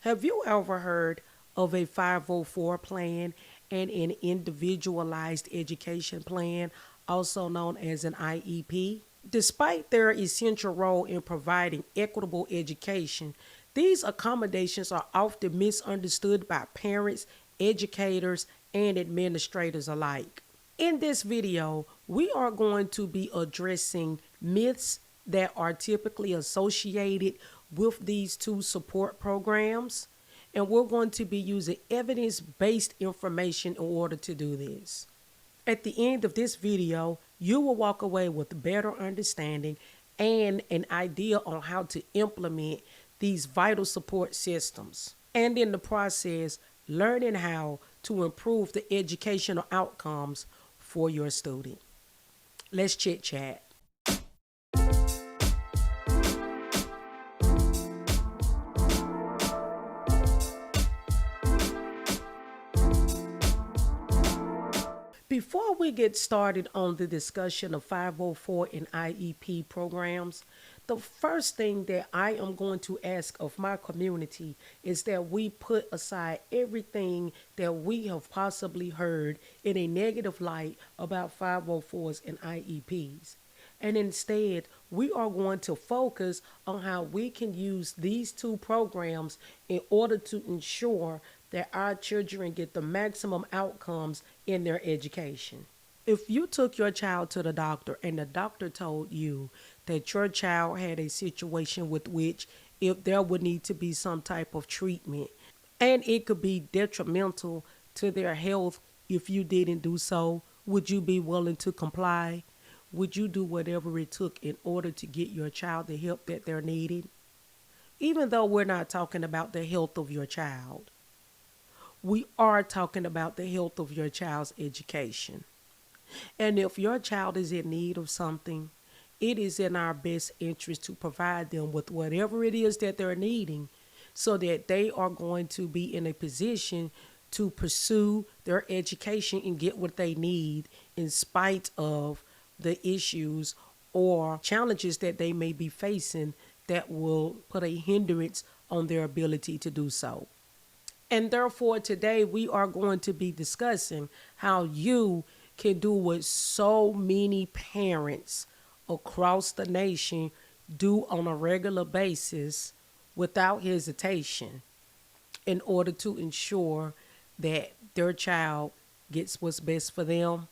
Have you ever heard of a 504 plan and an individualized education plan, also known as an IEP? Despite their essential role in providing equitable education, these accommodations are often misunderstood by parents, educators, and administrators alike. In this video, we are going to be addressing myths that are typically associated with these two support programs, and we're going to be using evidence-based information in order to do this. At the end of this video, you will walk away with better understanding and an idea on how to implement these vital support systems. And in the process, learning how to improve the educational outcomes for your student. Let's chit chat. Before we get started on the discussion of 504 and IEP programs, the first thing that I am going to ask of my community is that we put aside everything that we have possibly heard in a negative light about 504s and IEPs. And instead, we are going to focus on how we can use these two programs in order to ensure that our children get the maximum outcomes in their education. If you took your child to the doctor and the doctor told you that your child had a situation with which if there would need to be some type of treatment and it could be detrimental to their health if you didn't do so, would you be willing to comply? Would you do whatever it took in order to get your child the help that they're needing? Even though we're not talking about the health of your child, we are talking about the health of your child's education. And if your child is in need of something, it is in our best interest to provide them with whatever it is that they're needing so that they are going to be in a position to pursue their education and get what they need in spite of the issues or challenges that they may be facing that will put a hindrance on their ability to do so. And therefore, today we are going to be discussing how you can do what so many parents across the nation do on a regular basis without hesitation in order to ensure that their child gets what's best for them.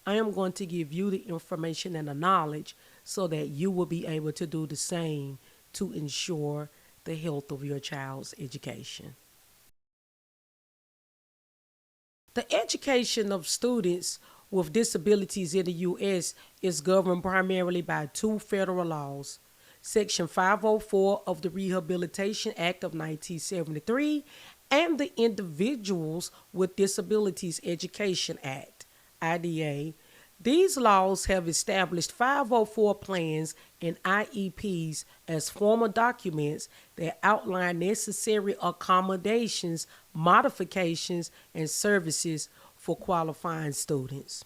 I am going to give you the information and the knowledge so that you will be able to do the same to ensure the health of your child's education. The education of students with disabilities in the U.S. is governed primarily by two federal laws, Section 504 of the Rehabilitation Act of 1973 and the Individuals with Disabilities Education Act, IDA. These laws have established 504 plans and IEPs as formal documents that outline necessary accommodations, modifications, and services for qualifying students.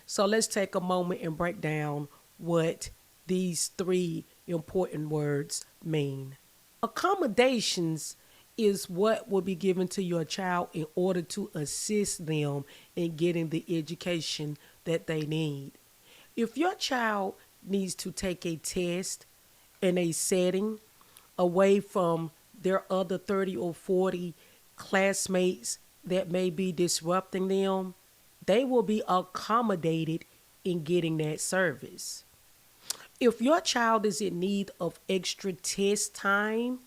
So let's take a moment and break down what these three important words mean. Accommodations is what will be given to your child in order to assist them in getting the education that they need. If your child needs to take a test in a setting away from their other 30 or 40 classmates that may be disrupting them, they will be accommodated in getting that service. If your child is in need of extra test time,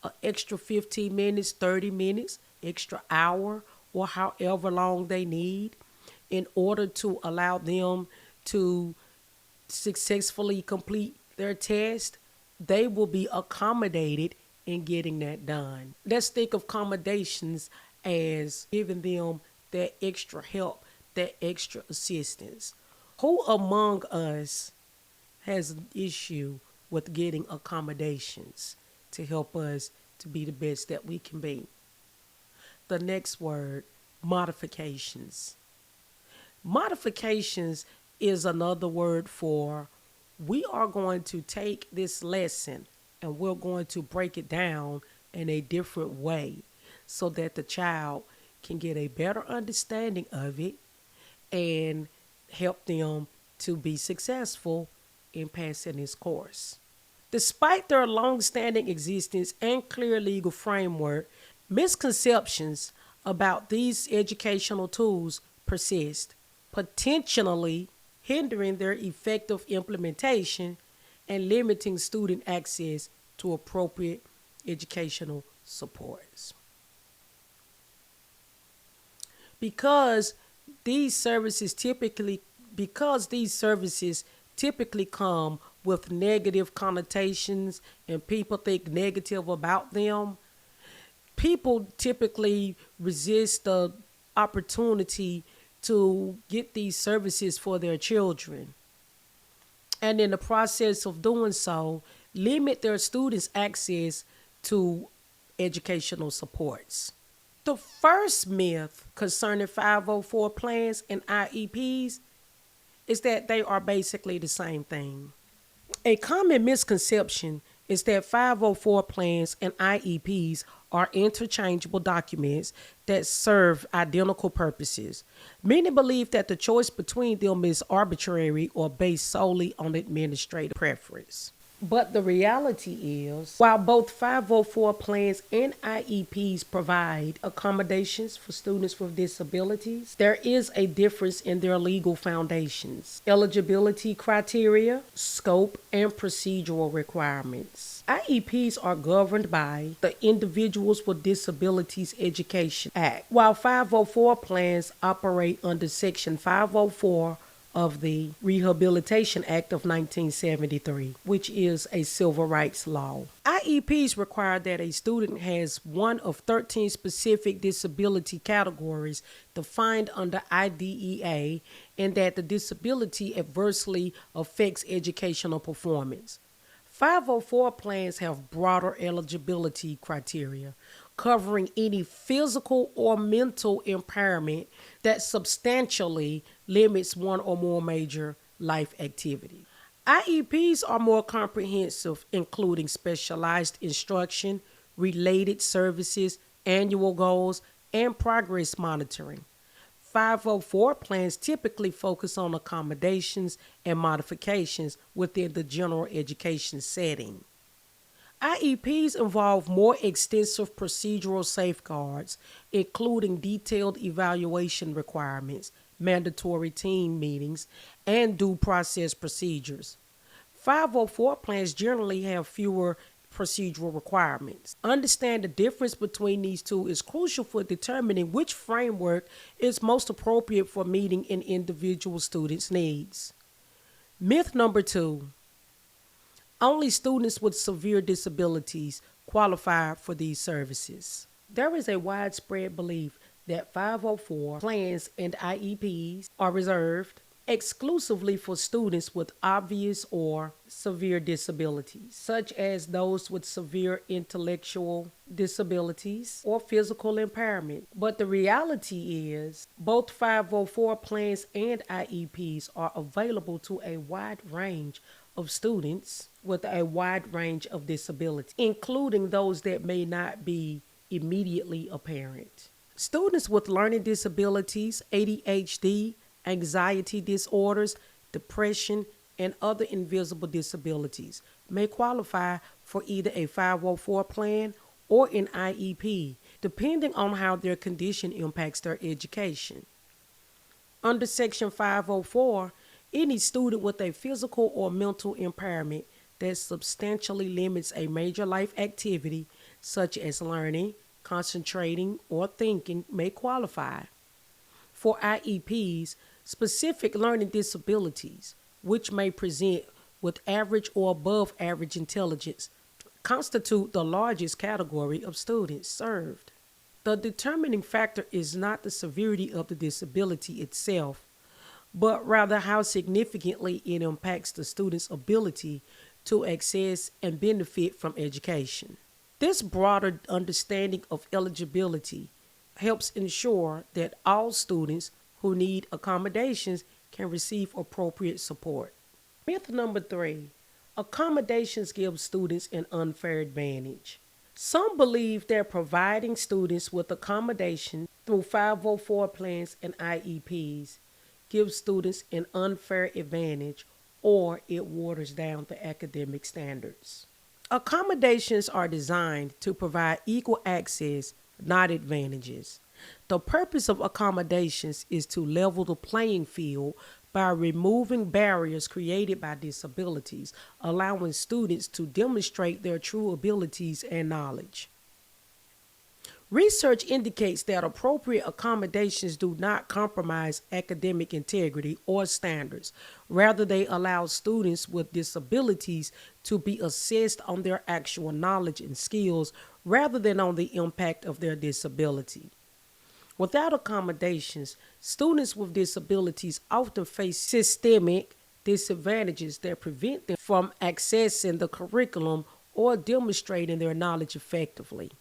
an extra 15 minutes, 30 minutes, extra hour, or however long they need in order to allow them to successfully complete their test, they will be accommodated in getting that done. Let's think of accommodations as giving them that extra help, that extra assistance. Who among us has an issue with getting accommodations to help us to be the best that we can be? The next word, modifications. Modifications is another word for we are going to take this lesson and we're going to break it down in a different way so that the child can get a better understanding of it and help them to be successful in passing this course. Despite their long-standing existence and clear legal framework, misconceptions about these educational tools persist, potentially hindering their effective implementation and limiting student access to appropriate educational supports. Because these services typically because these services typically come with negative connotations and people think negative about them, people typically resist the opportunity to get these services for their children. And in the process of doing so, limit their students' access to educational supports. The first myth concerning 504 plans and IEPs is that they are basically the same thing. A common misconception is that 504 plans and IEPs are interchangeable documents that serve identical purposes. Many believe that the choice between them is arbitrary or based solely on administrative preference. But the reality is, while both 504 plans and IEPs provide accommodations for students with disabilities, there is a difference in their legal foundations, eligibility criteria, scope, and procedural requirements. IEPs are governed by the Individuals with Disabilities Education Act, while 504 plans operate under Section 504 of the Rehabilitation Act of 1973, which is a civil rights law. IEPs require that a student has one of 13 specific disability categories defined under IDEA and that the disability adversely affects educational performance. 504 plans have broader eligibility criteria, covering any physical or mental impairment that substantially limits one or more major life activities. IEPs are more comprehensive, including specialized instruction, related services, annual goals, and progress monitoring. 504 plans typically focus on accommodations and modifications within the general education setting. IEPs involve more extensive procedural safeguards, including detailed evaluation requirements, mandatory team meetings, and due process procedures. 504 plans generally have fewer procedural requirements. Understand the difference between these two is crucial for determining which framework is most appropriate for meeting an individual student's needs. Myth number 2. Only students with severe disabilities qualify for these services. There is a widespread belief that 504 plans and IEPs are reserved exclusively for students with obvious or severe disabilities, such as those with severe intellectual disabilities or physical impairment. But the reality is, both 504 plans and IEPs are available to a wide range of students with a wide range of disabilities, including those that may not be immediately apparent. Students with learning disabilities, ADHD, anxiety disorders, depression, and other invisible disabilities may qualify for either a 504 plan or an IEP, depending on how their condition impacts their education. Under Section 504, any student with a physical or mental impairment that substantially limits a major life activity, such as learning, concentrating, or thinking, may qualify. For IEPs, specific learning disabilities, which may present with average or above average intelligence, constitute the largest category of students served. The determining factor is not the severity of the disability itself, but rather how significantly it impacts the student's ability to access and benefit from education. This broader understanding of eligibility helps ensure that all students who need accommodations can receive appropriate support. Myth number 3. Accommodations give students an unfair advantage. Some believe that providing students with accommodation through 504 plans and IEPs gives students an unfair advantage or it waters down the academic standards. Accommodations are designed to provide equal access, not advantages. The purpose of accommodations is to level the playing field by removing barriers created by disabilities, allowing students to demonstrate their true abilities and knowledge. Research indicates that appropriate accommodations do not compromise academic integrity or standards. Rather, they allow students with disabilities to be assessed on their actual knowledge and skills rather than on the impact of their disability. Without accommodations, students with disabilities often face systemic disadvantages that prevent them from accessing the curriculum or demonstrating their knowledge effectively.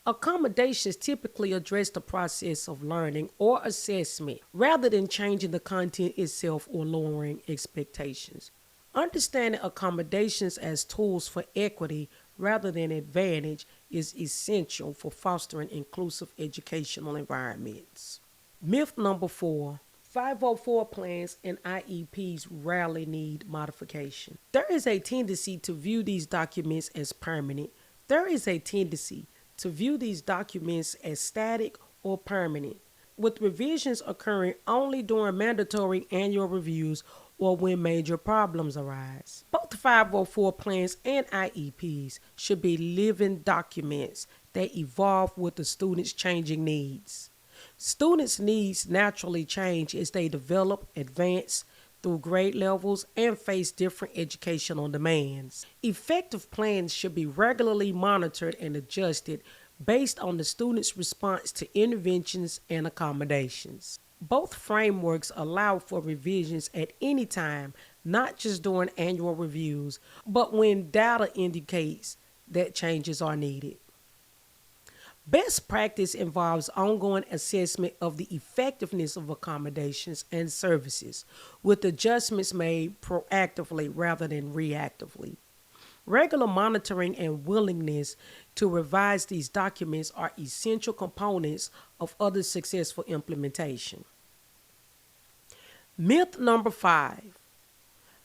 Accommodations typically address the process of learning or assessment rather than changing the content itself or lowering expectations. Understanding accommodations as tools for equity rather than advantage is essential for fostering inclusive educational environments. Myth number 4. 504 plans and IEPs rarely need modification. There is a tendency to view these documents as permanent. There is a tendency to view these documents as static or permanent, with revisions occurring only during mandatory annual reviews or when major problems arise. Both 504 plans and IEPs should be living documents that evolve with the students' changing needs. Students' needs naturally change as they develop, advance through grade levels, and face different educational demands. Effective plans should be regularly monitored and adjusted based on the student's response to interventions and accommodations. Both frameworks allow for revisions at any time, not just during annual reviews, but when data indicates that changes are needed. Best practice involves ongoing assessment of the effectiveness of accommodations and services, with adjustments made proactively rather than reactively. Regular monitoring and willingness to revise these documents are essential components of other successful implementation. Myth number 5.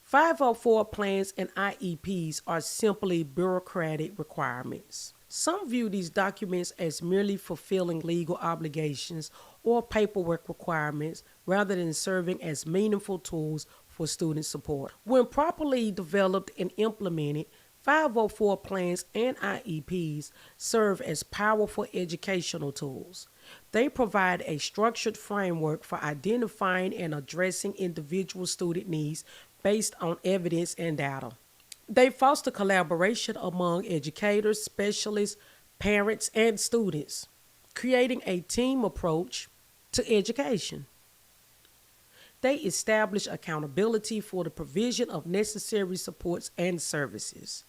504 plans and IEPs are simply bureaucratic requirements. Some view these documents as merely fulfilling legal obligations or paperwork requirements rather than serving as meaningful tools for student support. When properly developed and implemented, 504 plans and IEPs serve as powerful educational tools. They provide a structured framework for identifying and addressing individual student needs based on evidence and data. They foster collaboration among educators, specialists, parents, and students, creating a team approach to education. They establish accountability for the provision of necessary supports and services.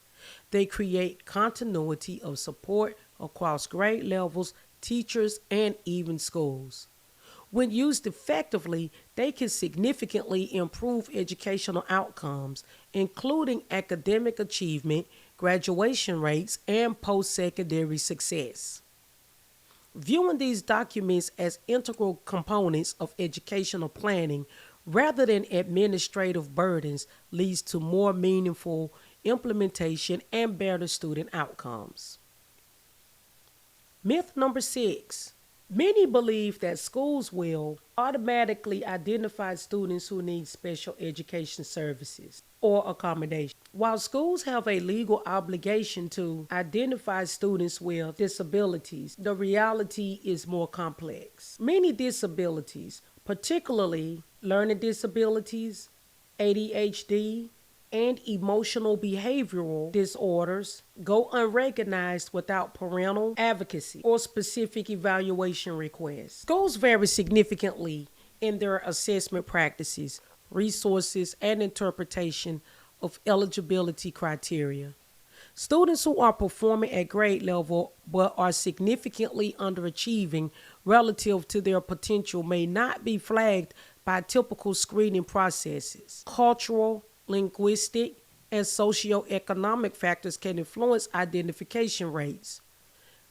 They create continuity of support across grade levels, teachers, and even schools. When used effectively, they can significantly improve educational outcomes, including academic achievement, graduation rates, and post secondary success. Viewing these documents as integral components of educational planning rather than administrative burdens leads to more meaningful implementation and better student outcomes. Myth number 6. Many believe that schools will automatically identify students who need special education services or accommodation. While schools have a legal obligation to identify students with disabilities, the reality is more complex. Many disabilities, particularly learning disabilities, ADHD, and emotional behavioral disorders, go unrecognized without parental advocacy or specific evaluation requests. Schools vary significantly in their assessment practices, resources, and interpretation of eligibility criteria. Students who are performing at grade level but are significantly underachieving relative to their potential may not be flagged by typical screening processes. Cultural, linguistic, as socioeconomic factors can influence identification rates,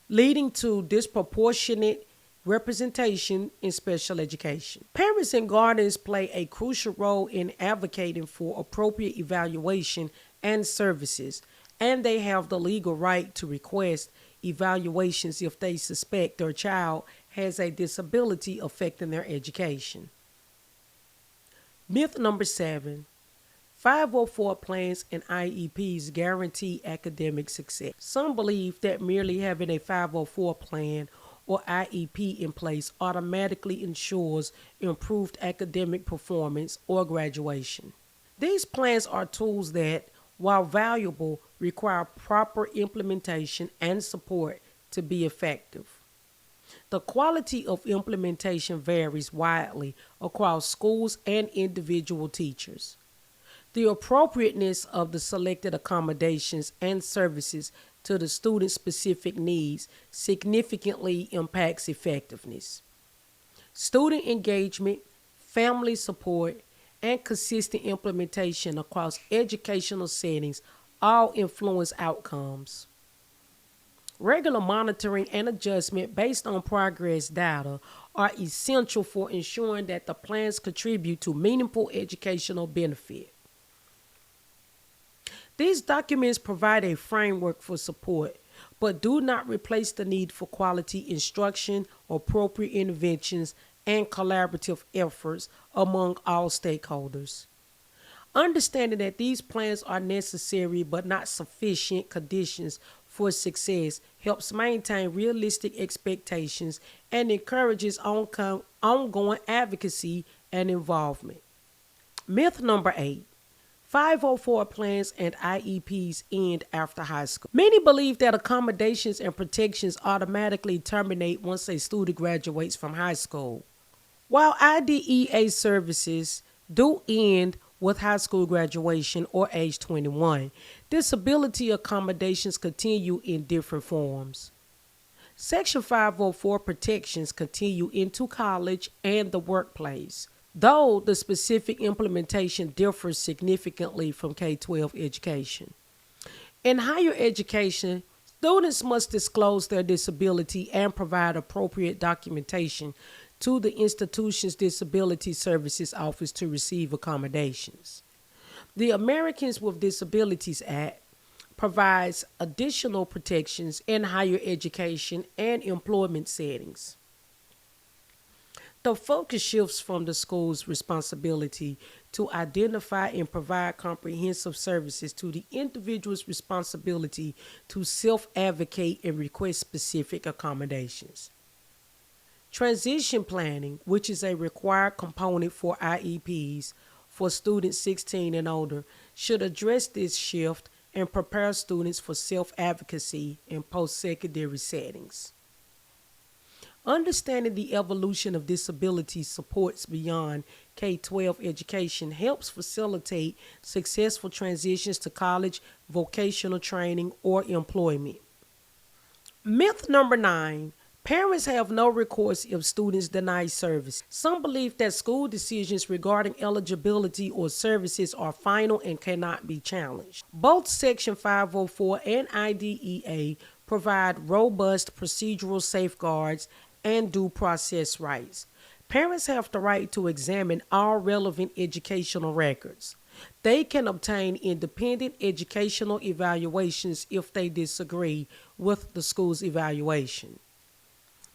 leading to disproportionate representation in special education. Parents and guardians play a crucial role in advocating for appropriate evaluation and services, and they have the legal right to request evaluations if they suspect their child has a disability affecting their education. Myth number 7: 504 plans and IEPs guarantee academic success. Some believe that merely having a 504 plan or IEP in place automatically ensures improved academic performance or graduation. These plans are tools that, while valuable, require proper implementation and support to be effective. The quality of implementation varies widely across schools and individual teachers. The appropriateness of the selected accommodations and services to the student's specific needs significantly impacts effectiveness. Student engagement, family support, and consistent implementation across educational settings all influence outcomes. Regular monitoring and adjustment based on progress data are essential for ensuring that the plans contribute to meaningful educational benefit. These documents provide a framework for support, but do not replace the need for quality instruction, appropriate interventions, and collaborative efforts among all stakeholders. Understanding that these plans are necessary but not sufficient conditions for success helps maintain realistic expectations and encourages ongoing advocacy and involvement. Myth number 8: 504 plans and IEPs end after high school. Many believe that accommodations and protections automatically terminate once a student graduates from high school. While IDEA services do end with high school graduation or age 21, disability accommodations continue in different forms. Section 504 protections continue into college and the workplace, though the specific implementation differs significantly from K-12 education. In higher education, students must disclose their disability and provide appropriate documentation to the institution's Disability Services Office to receive accommodations. The Americans with Disabilities Act provides additional protections in higher education and employment settings. The focus shifts from the school's responsibility to identify and provide comprehensive services to the individual's responsibility to self-advocate and request specific accommodations. Transition planning, which is a required component for IEPs for students 16 and older, should address this shift and prepare students for self-advocacy in post-secondary settings. Understanding the evolution of disability supports beyond K-12 education helps facilitate successful transitions to college, vocational training, or employment. Myth number 9: parents have no recourse if students deny service. Some believe that school decisions regarding eligibility or services are final and cannot be challenged. Both Section 504 and IDEA provide robust procedural safeguards and due process rights. Parents have the right to examine all relevant educational records. They can obtain independent educational evaluations if they disagree with the school's evaluation.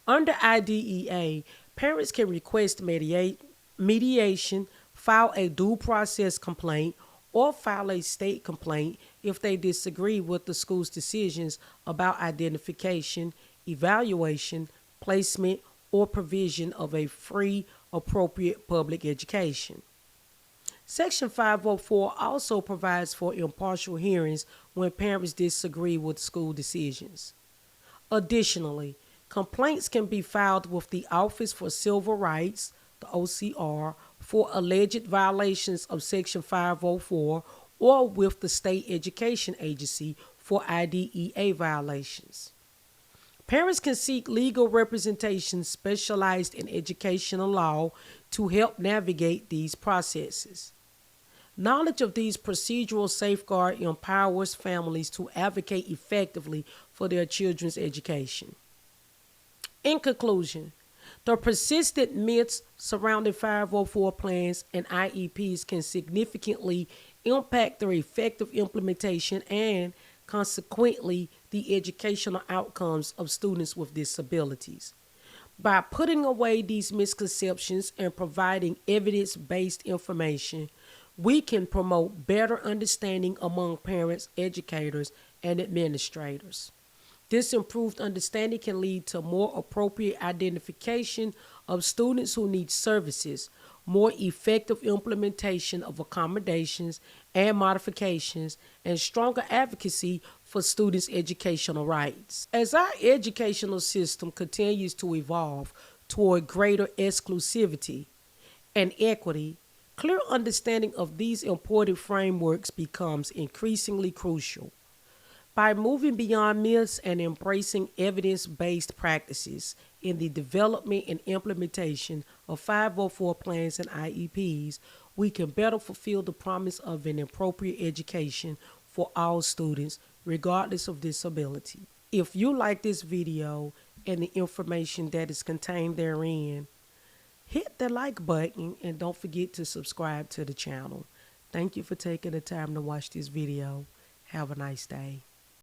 Under IDEA, parents can request mediation, file a due process complaint, or file a state complaint if they disagree with the school's decisions about identification, evaluation, placement, or provision of a free, appropriate public education. Section 504 also provides for impartial hearings when parents disagree with school decisions. Additionally, complaints can be filed with the Office for Civil Rights, the OCR, for alleged violations of Section 504 or with the State Education Agency for IDEA violations. Parents can seek legal representation specialized in educational law to help navigate these processes. Knowledge of these procedural safeguards empowers families to advocate effectively for their children's education. In conclusion, the persistent myths surrounding 504 plans and IEPs can significantly impact their effective implementation and, consequently, the educational outcomes of students with disabilities. By putting away these misconceptions and providing evidence based information, we can promote better understanding among parents, educators, and administrators. This improved understanding can lead to more appropriate identification of students who need services, more effective implementation of accommodations and modifications, and stronger advocacy for students' educational rights. As our educational system continues to evolve toward greater exclusivity and equity, clear understanding of these important frameworks becomes increasingly crucial. By moving beyond myths and embracing evidence based practices in the development and implementation of 504 plans and IEPs, we can better fulfill the promise of an appropriate education for all students, regardless of disability. If you like this video and the information that is contained therein, hit the like button and don't forget to subscribe to the channel. Thank you for taking the time to watch this video. Have a nice day.